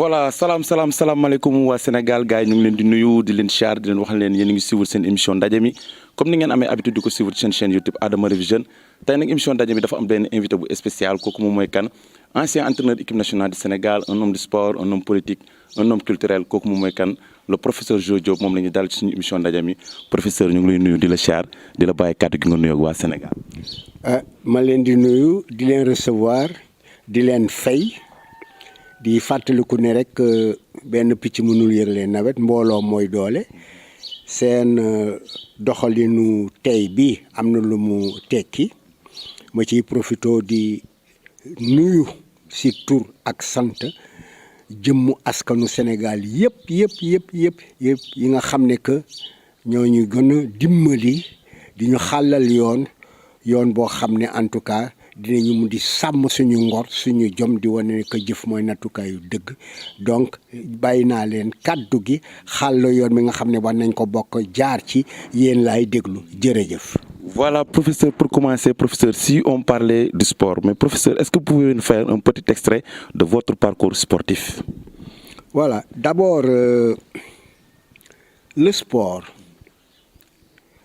voilà salam alaikum wa Sénégal gars yi ñu ngi leen di nuyu di leen char di leen wax leen yéen a ngi suivre seen émission ndaje mi comme ni ngeen amee habitude di ko suivre seen chaîne YouTube Adama Revision tey nag émission ndaje mi dafa am benn invité bu spécial kooku moom mooy kan ancien entraîneur équipe nationale du Sénégal un homme de sport un homme politique un homme culturel kooku moom mooy kan le professeur Jo Diop moom la ñu dal ci suñu émission ndaje mi professeur ñu ngi lay nuyu di la char di la bàyyi kàddu gi nga nuyoog waa Sénégal. ma leen di nuyu di leen recevoir di leen fay. di fàttaliku ne rek benn picc mënul yërlee nawet mbooloo mooy doole seen doxalinu tey bi am na lu mu tekki ma ciy profito di nuyu si tur ak sant jëmmu askanu Sénégal yëpp yi nga xam ne que ñoo ñu gën a dimbali di ñu xàllal yoon boo xam ne en tout cas dinañu mu di sàmm suñu ngor suñu jom di wane ne que jëf mooy nattukaayu dëgg donc bàyyi naa leen kàddu gi xàll yoon mi nga xam ne war nañ ko bokk jaar ci yéen laay déglu jërëjëf. Voilà professeur, pour commencer professeur, si on parlait du sport, mais professeur, est-ce que vous pouvez nous faire un petit extrait de votre parcours sportif? Voilà, d'abord le sport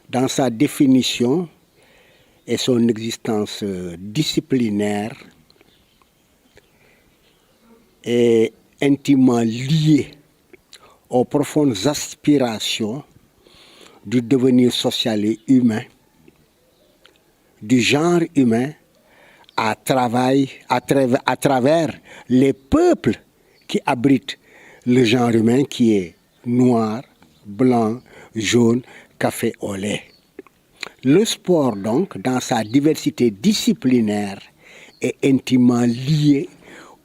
dans sa définition et son existence disciplinaire est intimement liée aux profondes aspirations du devenir social et humain, du genre humain à travers les peuples qui abritent le genre humain qui est noir, blanc, jaune, café au lait. Le sport, donc, dans sa diversité disciplinaire, est intimement lié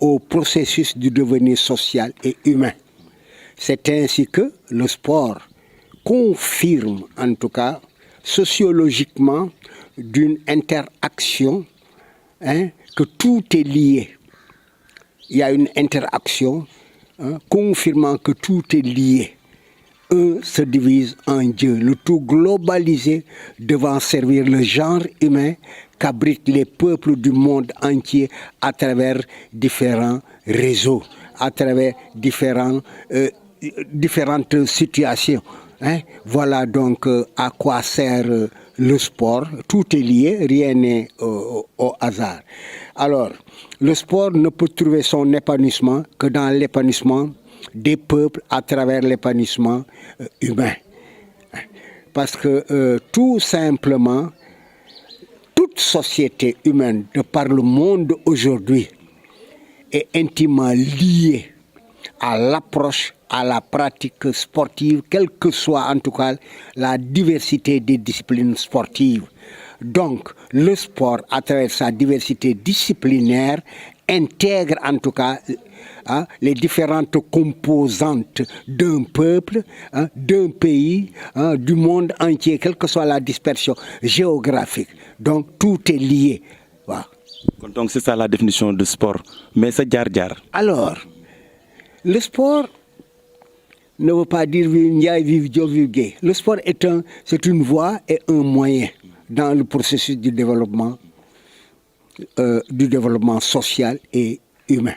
au processus du devenir social et humain. C'est ainsi que le sport confirme, en tout cas, sociologiquement, d'une interaction, que tout est lié. Il y a une interaction confirmant que tout est lié. Un se divise en Dieu, le tout globalisé devant servir le genre humain qu'abritent les peuples du monde entier à travers différents réseaux, à travers différentes situations. Voilà donc à quoi sert le sport. Tout est lié, rien n'est au hasard. Alors, le sport ne peut trouver son épanouissement que dans l'épanouissement des peuples à travers l'épanouissement humain. Parce que tout simplement, toute société humaine de par le monde aujourd'hui est intimement liée à l'approche, à la pratique sportive, quelle que soit en tout cas la diversité des disciplines sportives. Donc, le sport, à travers sa diversité disciplinaire, intègre en tout cas les différentes composantes d'un peuple, d'un pays, du monde entier, quelle que soit la dispersion géographique. Donc, tout est lié. Voilà. Donc, c'est ça la définition de sport. Mais c'est jar. Alors, le sport ne veut pas dire vivre gay. Le sport c'est une voie et un moyen dans le processus du développement social et humain.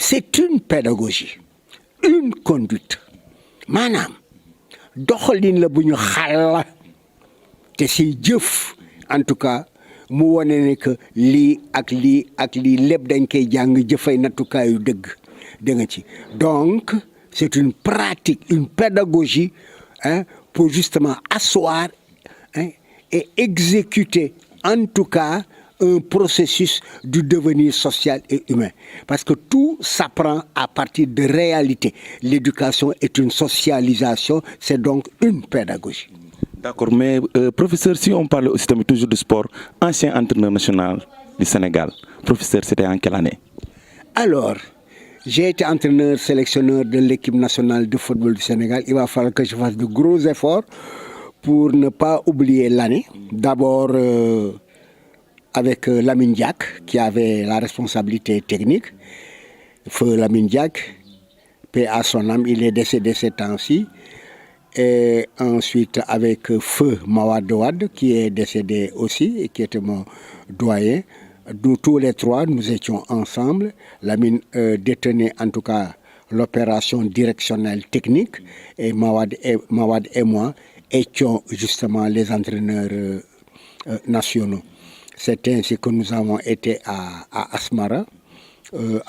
C'est une pédagogie, une conduite. Maanaam doxalin la bu ñu xàll te si jëf en tout cas mu wane ne que lii ak lii lépp dañ koy jàng jëfay nattukaayu dëgg nga ci. Donc c'est une pratique, une pédagogie pour justement asseoir et exécuter en tout cas un processus du devenir social et humain. Parce que tout s'apprend à partir de réalités. L'éducation est une socialisation, c'est donc une pédagogie. D'accord, mais professeur, si on parle aussi toujours de sport, ancien entraîneur national du Sénégal, professeur, c'était en quelle année? Alors, j'ai été entraîneur sélectionneur de l'équipe nationale de football du Sénégal. Il va falloir que je fasse de gros efforts pour ne pas oublier l'année. D'abord, avec Lamine Diack, qui avait la responsabilité technique. Feu Lamine Diack, paix à son âme, il est décédé ces temps-ci. Et ensuite avec Feu Mawade Wade, qui est décédé aussi et qui était mon doyen. Nous tous les trois, nous étions ensemble. Lamine détenait en tout cas l'opération directionnelle technique et Mawad et moi étions justement les entraîneurs nationaux. C'est ainsi que nous avons été à Asmara,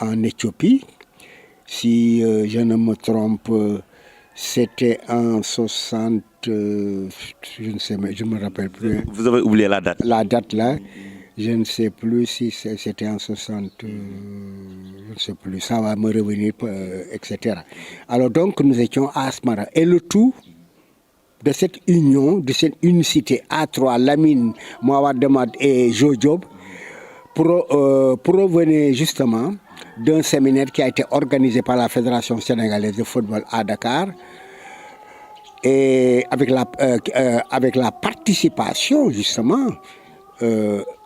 en Éthiopie. Si je ne me trompe, c'était en 60, je ne sais, mais je ne me rappelle plus. Vous avez oublié la date. La date là, je ne sais plus si c'était en 60, je ne sais plus, ça va me revenir, etc. Alors donc nous étions à Asmara. Et le tout de cette union, de cette unicité A3, Lamine, Mawad Demad et Jo Diop, provenait justement d'un séminaire qui a été organisé par la Fédération sénégalaise de football à Dakar, et avec la participation justement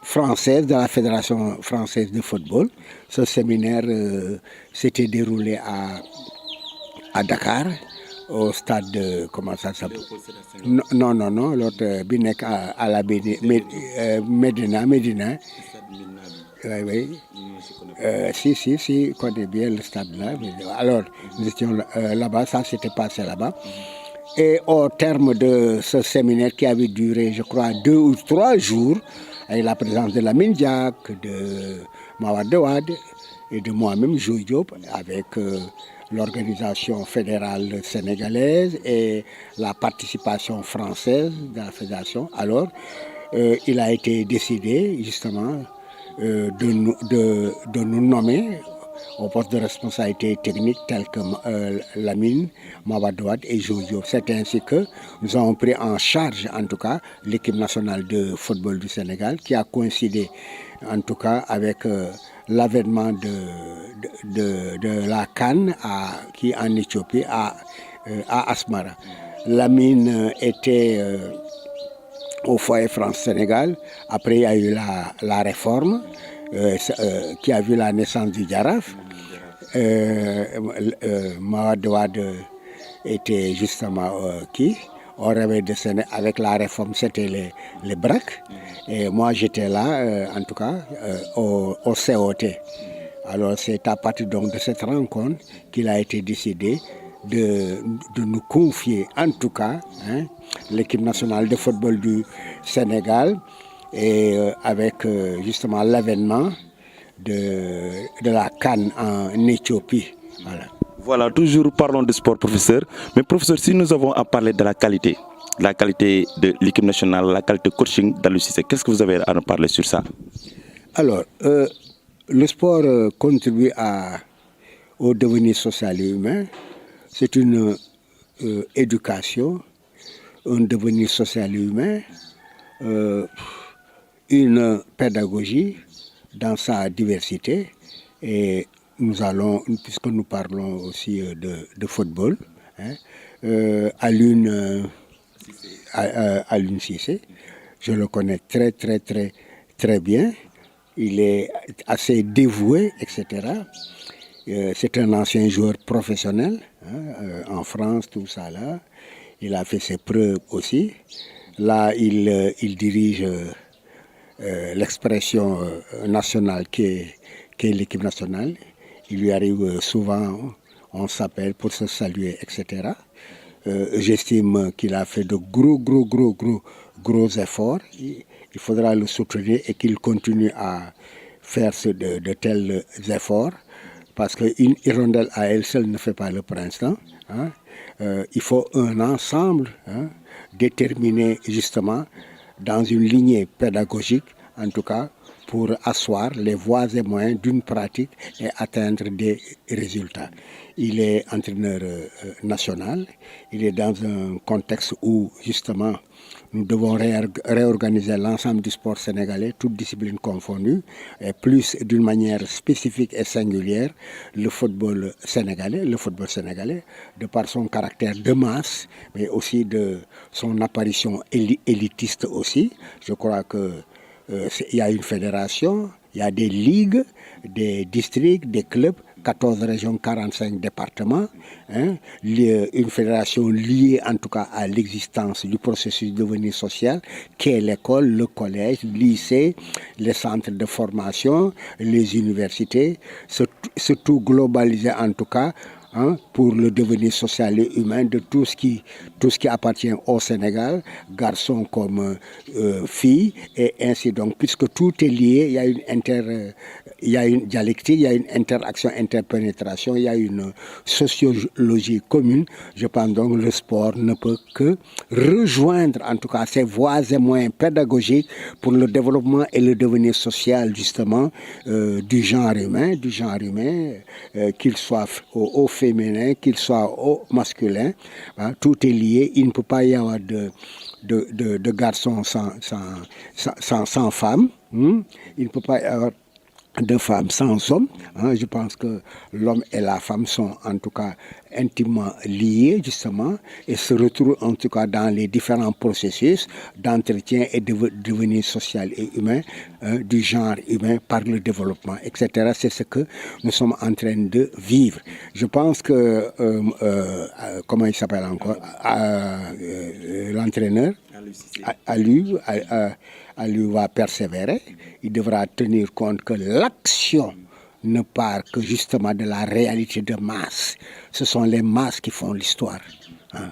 française de la Fédération française de football. Ce séminaire s'était déroulé à Dakar, au stade de, comment ça s'appelle? Non, l'autre Binek à la Médina. Oui. Si, je connais bien le stade là. Alors, nous étions là-bas, ça s'était passé là-bas. Et au terme de ce séminaire qui avait duré, je crois, 2 ou 3 jours, avec la présence de Lamine Diack, de Mawad Dewad et de moi-même, Jo Diop, avec l'organisation fédérale sénégalaise et la participation française de la fédération. Alors, il a été décidé justement de nous nommer au poste de responsabilité technique tels que Lamine, Mawad Dewad et Jo Diop. C'est ainsi que nous avons pris en charge, en tout cas, l'équipe nationale de football du Sénégal, qui a coïncidé, en tout cas, avec l'avènement de la CAN qui en Éthiopie, à Asmara. Lamine était au foyer France-Sénégal. Après, il y a eu la réforme qui a vu la naissance du Jaraaf. Mawad Dewad était justement au réveil de Sénégal. Avec la réforme, c'était les BRAC. Et moi, j'étais là, en tout cas, au COT. Alors, c'est à partir donc de cette rencontre qu'il a été décidé de nous confier, en tout cas, l'équipe nationale de football du Sénégal, et avec justement l'avènement de la CAN en Éthiopie. Voilà, toujours parlons de sport, professeur. Mais professeur, si nous avons à parler de la qualité de l'équipe nationale, la qualité coaching d'Aliou Cissé, qu'est-ce que vous avez à nous parler sur ça? Alors, le sport contribue au devenir social et humain. C'est une éducation, un devenir social et humain, une pédagogie dans sa diversité. Et nous allons, puisque nous parlons aussi de football, Aliou Cissé, je le connais très bien. Il est assez dévoué, etc. C'est un ancien joueur professionnel, en France, tout ça là. Il a fait ses preuves aussi. Là, il dirige l'expression nationale qui est l'équipe nationale. Il lui arrive souvent, on s'appelle pour se saluer, etc. J'estime qu'il a fait de gros efforts. Il faudra le soutenir et qu'il continue à faire de tels efforts, parce qu'une hirondelle à elle seule ne fait pas le printemps. Il faut un ensemble déterminé justement dans une lignée pédagogique, en tout cas, pour asseoir les voies et moyens d'une pratique et atteindre des résultats. Il est entraîneur national, il est dans un contexte où justement nous devons réorganiser l'ensemble du sport sénégalais, toutes disciplines confondues, et plus d'une manière spécifique et singulière, le football sénégalais, de par son caractère de masse, mais aussi de son apparition élitiste aussi. Je crois que il y a une fédération, il y a des ligues, des districts, des clubs, 14 régions, 45 départements, une fédération liée en tout cas à l'existence du processus de devenir social, qui est l'école, le collège, le lycée, les centres de formation, les universités, c'est tout globalisé en tout cas pour le devenir social et humain de tout ce qui appartient au Sénégal, garçons comme filles, et ainsi donc, puisque tout est lié, il y a une dialectique, il y a une interaction, interpénétration, il y a une sociologie commune. Je pense donc que le sport ne peut que rejoindre en tout cas ces voies et moyens pédagogiques pour le développement et le devenir social justement du genre humain, qu'il soit au féminin, qu'il soit au masculin. Tout est lié. Il ne peut pas y avoir de garçons sans femmes. Il ne peut pas y avoir de femmes sans hommes. Je pense que l'homme et la femme sont en tout cas intimement liés justement et se retrouvent en tout cas dans les différents processus d'entretien et de devenir social et humain du genre humain par le développement, etc. C'est ce que nous sommes en train de vivre. Je pense que, comment il s'appelle encore, l'entraîneur, lui va persévérer. Il devra tenir compte que l'action ne part que justement de la réalité de masse. Ce sont les masses qui font l'histoire.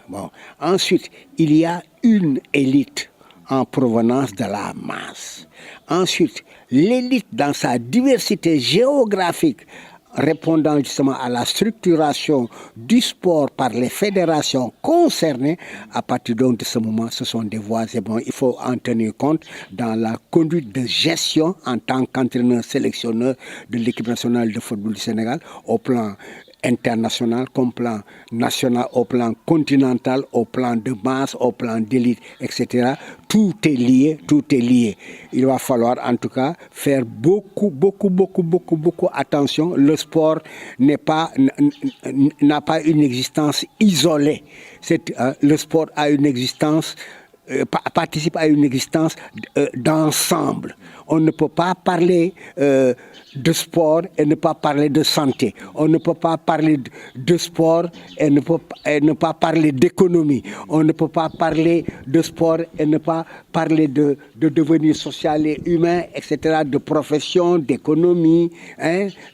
Bon. Ensuite, il y a une élite en provenance de la masse. Ensuite, l'élite dans sa diversité géographique, répondant justement à la structuration du sport par les fédérations concernées, à partir donc de ce moment, ce sont des voies et bon, il faut en tenir compte dans la conduite de gestion en tant qu'entraîneur sélectionneur de l'équipe nationale de football du Sénégal au plan international, comme plan national, au plan continental, au plan de masse, au plan d'élite, etc. Tout est lié, tout est lié. Il va falloir en tout cas faire beaucoup attention. Le sport n'a pas une existence isolée. Le sport a une existence participe à une existence d'ensemble. On ne peut pas parler de sport et ne pas parler de santé. On ne peut pas parler de sport et ne pas parler d'économie. On ne peut pas parler de sport et ne pas parler de devenir social et humain, etc., de profession, d'économie,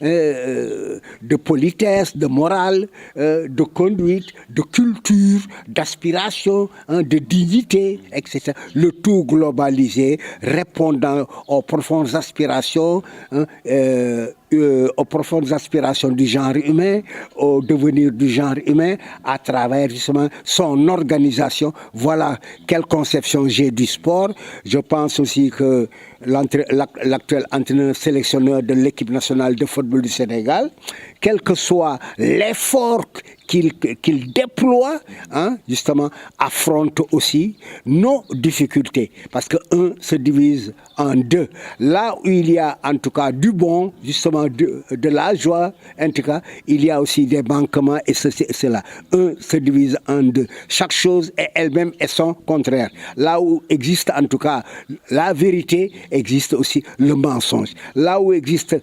de politesse, de morale, de conduite, de culture, d'aspiration, de dignité, etc. Le tout globalisé, répondant aux profondes aspirations, aux profondes aspirations du genre humain, au devenir du genre humain, à travers justement son organisation. Voilà quelle conception j'ai du sport. Je pense aussi que l'actuel entraîneur sélectionneur de l'équipe nationale de football du Sénégal, quel que soit l'effort qu'il déploie, justement, affronte aussi nos difficultés. Parce que un se divise en deux. Là où il y a en tout cas du bon, justement de la joie, en tout cas, il y a aussi des manquements et ceci et cela. Un se divise en deux. Chaque chose est elle-même et son contraire. Là où existe en tout cas la vérité, existe aussi le mensonge. Là où existe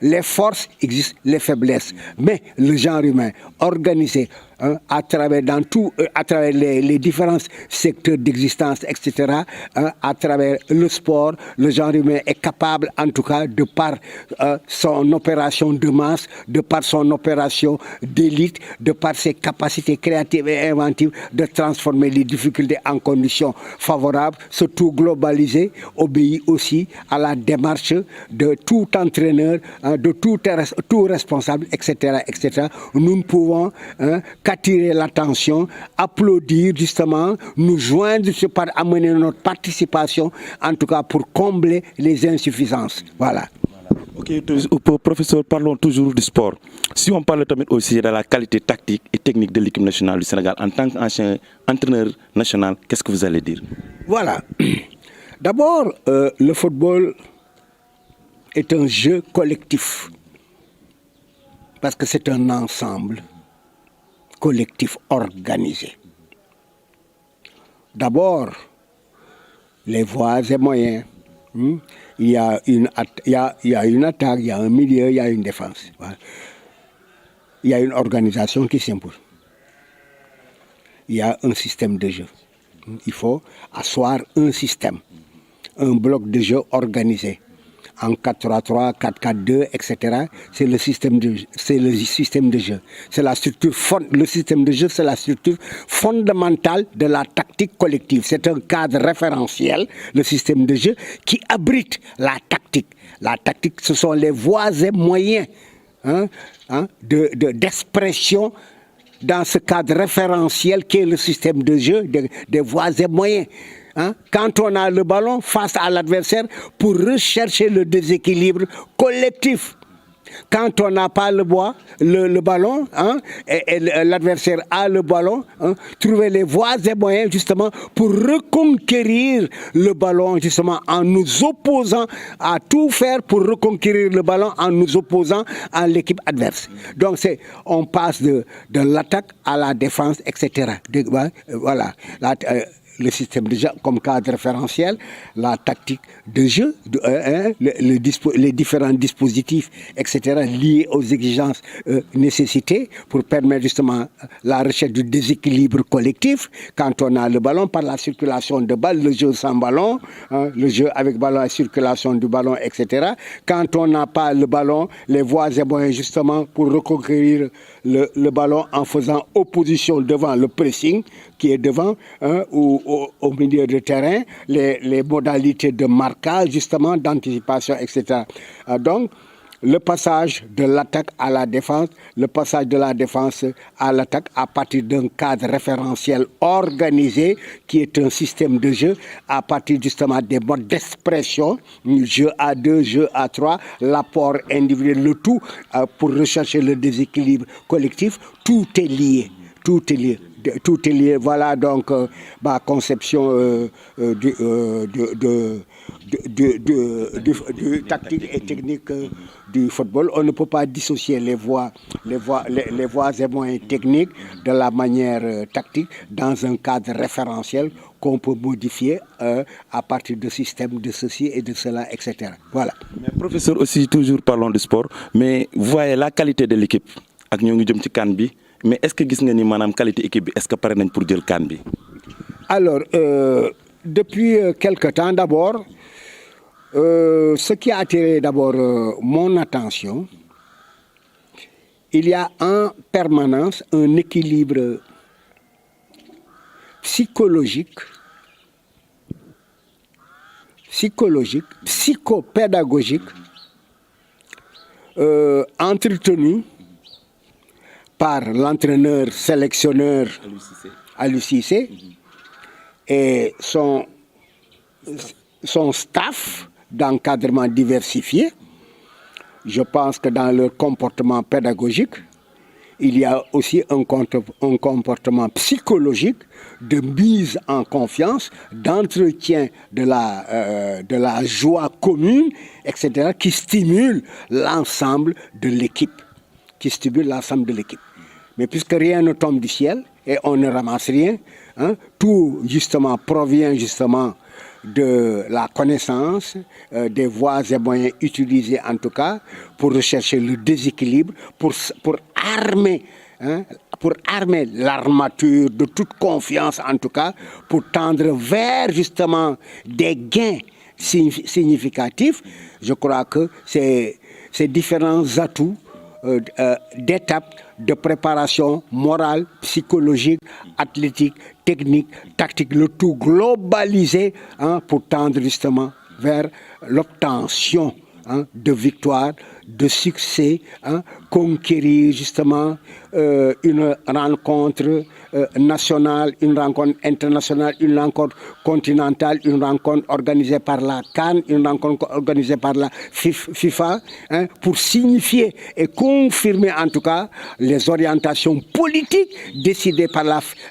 les forces, existent les faiblesses. Mais le genre humain organisé à travers les différents secteurs d'existence, etc., à travers le sport, le genre humain est capable, en tout cas, de par son opération de masse, de par son opération d'élite, de par ses capacités créatives et inventives, de transformer les difficultés en conditions favorables, surtout globalisé, obéit aussi à la démarche de tout entraîneur, de tout responsable, etc., etc. Nous ne pouvons qu'attirer l'attention, applaudir justement, nous joindre par amener notre participation, en tout cas pour combler les insuffisances. Voilà. Ok, professeur, parlons toujours du sport. Si on parle aussi de la qualité tactique et technique de l'équipe nationale du Sénégal, en tant qu'ancien entraîneur national, qu'est-ce que vous allez dire? Voilà. D'abord, le football est un jeu collectif, parce que c'est un ensemble collectif organisé. D'abord, les voies et moyens. Il y a une attaque, il y a un milieu, il y a une défense. Voilà. Il y a une organisation qui s'impose. Il y a un système de jeu. Il faut asseoir un système, un bloc de jeu organisé, en 4-3-3, 4-4-2, etc. C'est le système de jeu. C'est la structure le système de jeu, c'est la structure fondamentale de la tactique collective. C'est un cadre référentiel, le système de jeu, qui abrite la tactique. La tactique, ce sont les voies et moyens d'expression dans ce cadre référentiel qui est le système de jeu, des voies et moyens. Quand on a le ballon face à l'adversaire pour rechercher le déséquilibre collectif. Quand on n'a pas le ballon, et l'adversaire a le ballon, trouver les voies et moyens justement pour reconquérir le ballon, justement en nous opposant, à tout faire pour reconquérir le ballon en nous opposant à l'équipe adverse. Donc on passe de l'attaque à la défense, etc. Voilà. Le système de jeu comme cadre référentiel, la tactique de jeu, les différents dispositifs, etc., liés aux exigences nécessitées pour permettre justement la recherche du déséquilibre collectif. Quand on a le ballon, par la circulation de balles, le jeu sans ballon, le jeu avec ballon, la circulation du ballon, etc. Quand on n'a pas le ballon, les voies et moyens justement pour reconquérir le ballon en faisant opposition devant le pressing qui est devant ou au milieu de terrain, les modalités de marquage, justement, d'anticipation, etc. Donc, le passage de l'attaque à la défense, le passage de la défense à l'attaque à partir d'un cadre référentiel organisé qui est un système de jeu à partir justement des modes d'expression, jeu à 2, jeu à 3, l'apport individuel, le tout pour rechercher le déséquilibre collectif, tout est lié. Tout est lié. Tout est lié. Voilà donc ma conception du tactique et technique du football. On ne peut pas dissocier les voies et moyens techniques de la manière tactique dans un cadre référentiel qu'on peut modifier à partir de systèmes de ceci et de cela, etc. Voilà. Mais professeur, aussi toujours parlons de sport, mais vous voyez la qualité de l'équipe ak ñoo ngi jëm ci CAN bi. Mais est-ce que gis nga ni maanaam qualité équipe bi est-ce que pare nañ pour jël CAN bi? Alors depuis quelque temps d'abord ce qui a attiré d'abord mon attention, il y a en permanence un équilibre psychologique, psychopédagogique entretenu par l'entraîneur sélectionneur Aliou Cissé et son staff d'encadrement diversifié. Je pense que dans leur comportement pédagogique, il y a aussi un comportement psychologique de mise en confiance, d'entretien de la joie commune, etc., qui stimule l'ensemble de l'équipe. Mais puisque rien ne tombe du ciel et on ne ramasse rien, tout justement provient justement de la connaissance des voies et moyens utilisés en tout cas pour rechercher le déséquilibre, pour armer l'armature de toute confiance en tout cas, pour tendre vers justement des gains significatifs. Je crois que ces différents atouts d'étapes de préparation morale, psychologique, athlétique, technique, tactique, le tout globalisé pour tendre justement vers l'obtention de victoires, de succès, conquérir justement une rencontre nationale, une rencontre internationale, une rencontre continentale, une rencontre organisée par la CAN, une rencontre organisée par la FIFA, pour signifier et confirmer en tout cas les orientations politiques décidées par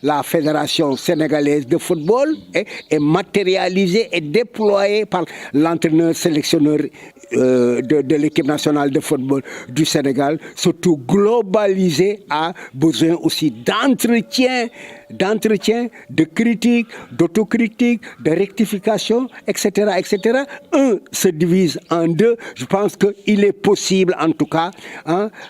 la Fédération sénégalaise de football et matérialisées et déployées par l'entraîneur sélectionneur de l'équipe nationale de football du Sénégal, surtout globalisé, a besoin aussi d'entretien, de critique, d'autocritique, de rectification, etc., etc. Un se divise en deux. Je pense qu'il est possible, en tout cas,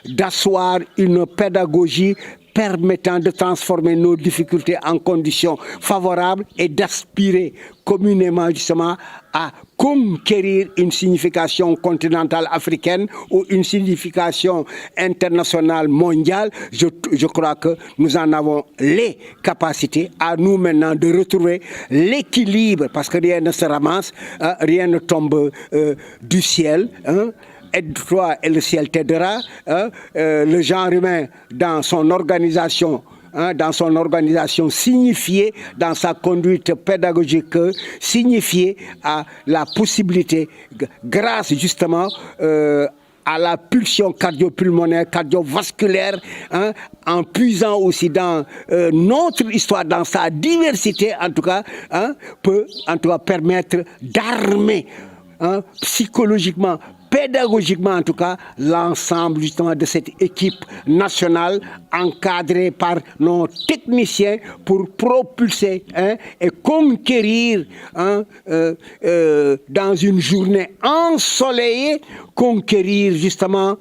d'asseoir une pédagogie permettant de transformer nos difficultés en conditions favorables et d'aspirer communément justement à conquérir une signification continentale africaine ou une signification internationale mondiale. Je crois que nous en avons les capacités. À nous maintenant de retrouver l'équilibre, parce que rien ne se ramasse, rien ne tombe du ciel. Aide-toi et le ciel t'aidera. Le genre humain dans son organisation signifiée, dans sa conduite pédagogique, signifiée à la possibilité, grâce justement à la pulsion cardiopulmonaire, cardiovasculaire, en puisant aussi dans notre histoire, dans sa diversité en tout cas, peut en tout cas permettre d'armer psychologiquement, pédagogiquement en tout cas, l'ensemble justement de cette équipe nationale encadrée par nos techniciens pour propulser et conquérir dans une journée ensoleillée, conquérir justement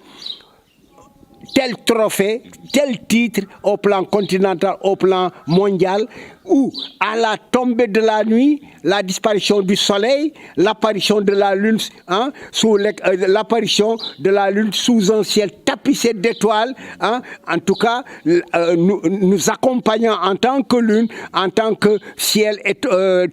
tel trophée, tel titre au plan continental, au plan mondial, où à la tombée de la nuit, la disparition du soleil, l'apparition de la lune, l'apparition de la lune sous un ciel tapissé d'étoiles, en tout cas, nous accompagnant en tant que lune, en tant que ciel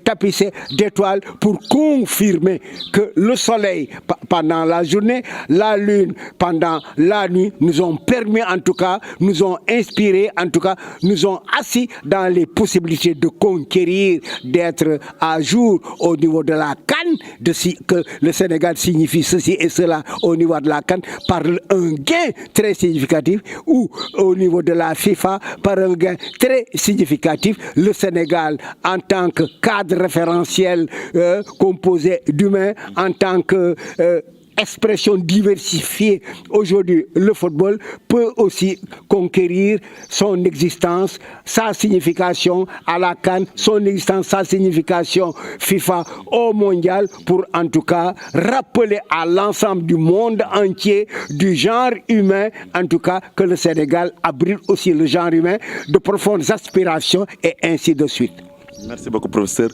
tapissé d'étoiles, pour confirmer que le soleil pendant la journée, la lune pendant la nuit, nous ont permis en tout cas, nous ont inspiré en tout cas, nous ont assis dans les possibilités de conquérir, d'être à jour au niveau de la CAN, que le Sénégal signifie ceci et cela au niveau de la CAN par un gain très significatif, ou au niveau de la FIFA par un gain très significatif. Le Sénégal en tant que cadre référentiel composé d'humains, en tant que expression diversifiée. Aujourd'hui, le football peut aussi conquérir son existence, sa signification à la CAN, son existence, sa signification FIFA au mondial, pour en tout cas rappeler à l'ensemble du monde entier, du genre humain, en tout cas que le Sénégal abrite aussi le genre humain, de profondes aspirations et ainsi de suite. Merci beaucoup, professeur.